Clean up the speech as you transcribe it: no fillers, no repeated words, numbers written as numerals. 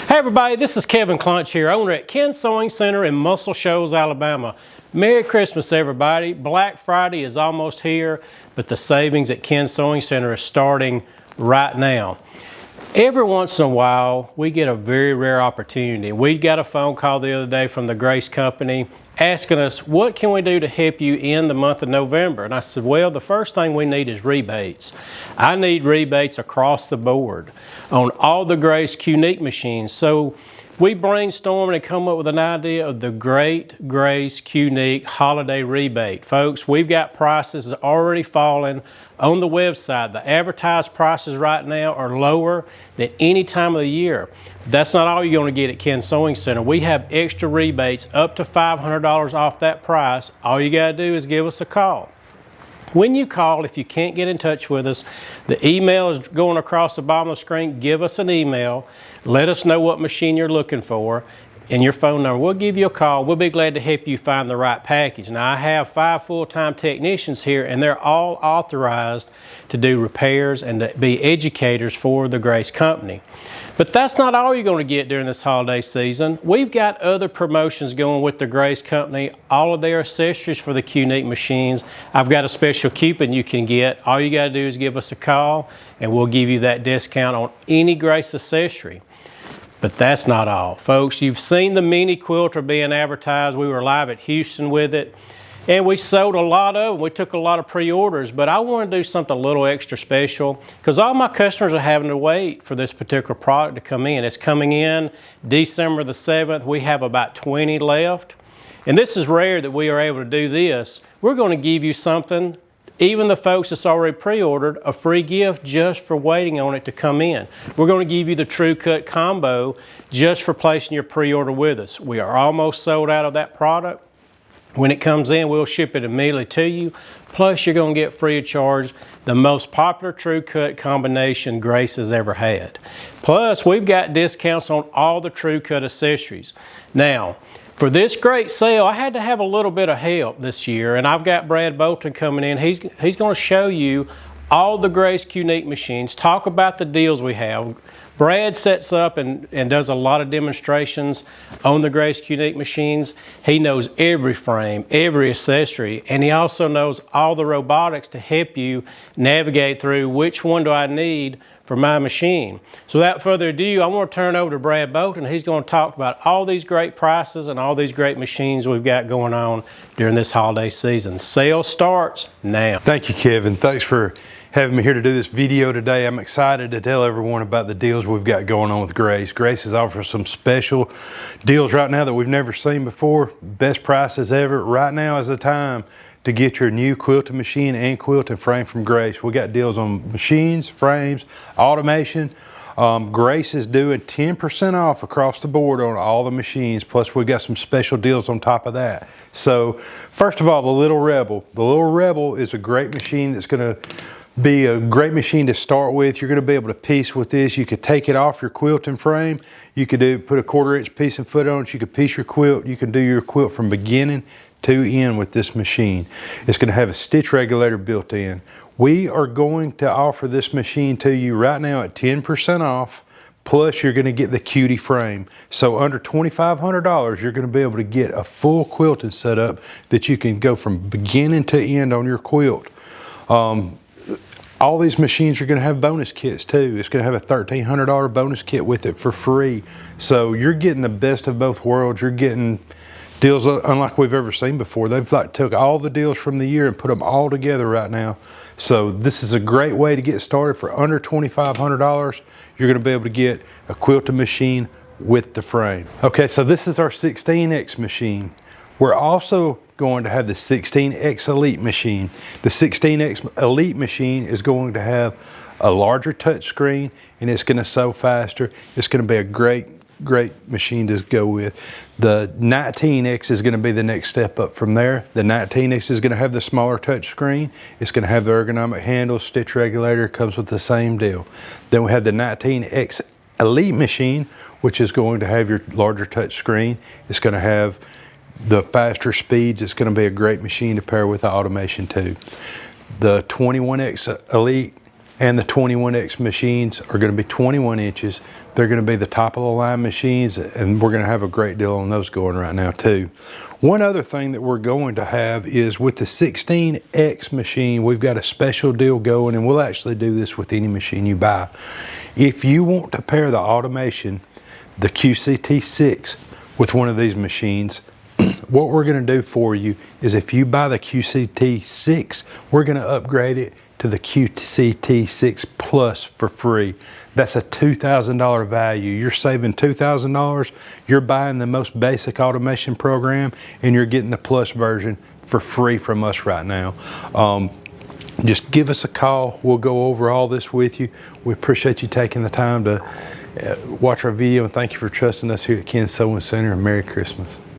Hey everybody, this is Kevin Clunch here, owner at Ken's Sewing Center in Muscle Shoals, Alabama. Merry Christmas everybody. Black Friday is almost here, but the savings at Ken's Sewing Center is starting right now. Every once in a while, we get a very rare opportunity. We got a phone call the other day from the Grace Company asking us, what can we do to help you in the month of November? And I said, well, the first thing we need is rebates. I need rebates across the board on all the Grace Qnique machines. So we brainstormed and come up with an idea of the Great Grace Qnique Holiday Rebate. Folks, we've got prices already falling on the website. The advertised prices right now are lower than any time of the year. That's not all you're going to get at Ken's Sewing Center. We have extra rebates up to $500 off that price. All you got to do is give us a call. When you call, if you can't get in touch with us, the email is going across the bottom of the screen. Give us an email. Let us know what machine you're looking for and your phone number. We'll give you a call. We'll be glad to help you find the right package. Now, I have 5 full-time technicians here, and they're all authorized to do repairs and to be educators for the Grace Company. But that's not all you're going to get during this holiday season. We've got other promotions going with the Grace Company, all of their accessories for the Qnique machines. I've got a special coupon you can get. All you got to do is give us a call, and we'll give you that discount on any Grace accessory. But that's not all. Folks, you've seen the mini quilter being advertised. We were live at Houston with it. And we sold a lot of them. We took a lot of pre-orders, but I want to do something a little extra special because all my customers are having to wait for this particular product to come in. It's coming in December the 7th. We have about 20 left. And this is rare that we are able to do this. We're going to give you something, even the folks that's already pre-ordered, a free gift just for waiting on it to come in. We're going to give you the True Cut combo just for placing your pre-order with us. We are almost sold out of that product. When it comes in, we'll ship it immediately to you. Plus, you're going to get free of charge the most popular True Cut combination Grace has ever had. Plus, we've got discounts on all the True Cut accessories. Now, for this great sale, I had to have a little bit of help this year, and I've got Brad Bolton coming in. He's going to show you all the Grace Qnique machines, talk about the deals we have. Brad sets up and does a lot of demonstrations on the Grace Qnique machines. He knows every frame, every accessory, and he also knows all the robotics to help you navigate through which one do I need for my machine. So without further ado, I want to turn over to Brad Bolton. He's going to talk about all these great prices and all these great machines we've got going on during this holiday season. Sale starts now. Thank you, Kevin. Thanks for having me here to do this video today. I'm excited to tell everyone about the deals we've got going on with Grace. Grace is offering some special deals right now that we've never seen before. Best prices ever. Right now is the time to get your new quilting machine and quilting frame from Grace. We got deals on machines, frames, automation. Grace is doing 10% off across the board on all the machines. Plus we got some special deals on top of that. So first of all, the Little Rebel. The Little Rebel is a great machine that's going to be a great machine to start with. You're going to be able to piece with this. You could take it off your quilting frame. You could put a 1/4 inch piece and foot on it. You could piece your quilt. You can do your quilt from beginning to end with this machine. It's going to have a stitch regulator built in. We are going to offer this machine to you right now at 10% off. Plus you're going to get the cutie frame. So under $2,500, you're going to be able to get a full quilting setup that you can go from beginning to end on your quilt. All these machines are going to have bonus kits too. It's going to have a $1,300 bonus kit with it for free. So you're getting the best of both worlds. You're getting deals unlike we've ever seen before. They've took all the deals from the year and put them all together right now. So this is a great way to get started. For under $2,500, you're going to be able to get a quilting machine with the frame. Okay, so this is our 16X machine. We're also going to have the 16X Elite machine. The 16X Elite machine is going to have a larger touch screen and it's going to sew faster. It's going to be a great machine to go with. The 19X is going to be the next step up from there. The 19X is going to have the smaller touch screen. It's going to have the ergonomic handle, stitch regulator, comes with the same deal. Then we have the 19X Elite machine, which is going to have your larger touch screen. It's going to have the faster speeds. It's going to be a great machine to pair with the automation too. The 21X Elite and the 21X machines are going to be 21 inches. They're going to be the top of the line machines, and we're going to have a great deal on those going right now too. One other thing that we're going to have is with the 16X machine, we've got a special deal going, and we'll actually do this with any machine you buy. If you want to pair the automation, the QCT6, with one of these machines, what we're going to do for you is if you buy the QCT6, we're going to upgrade it to the QCT6 Plus for free. That's a $2,000 value. You're saving $2,000. You're buying the most basic automation program, and you're getting the Plus version for free from us right now. Just give us a call. We'll go over all this with you. We appreciate you taking the time to watch our video, and thank you for trusting us here at Ken's Sewing Center, and Merry Christmas.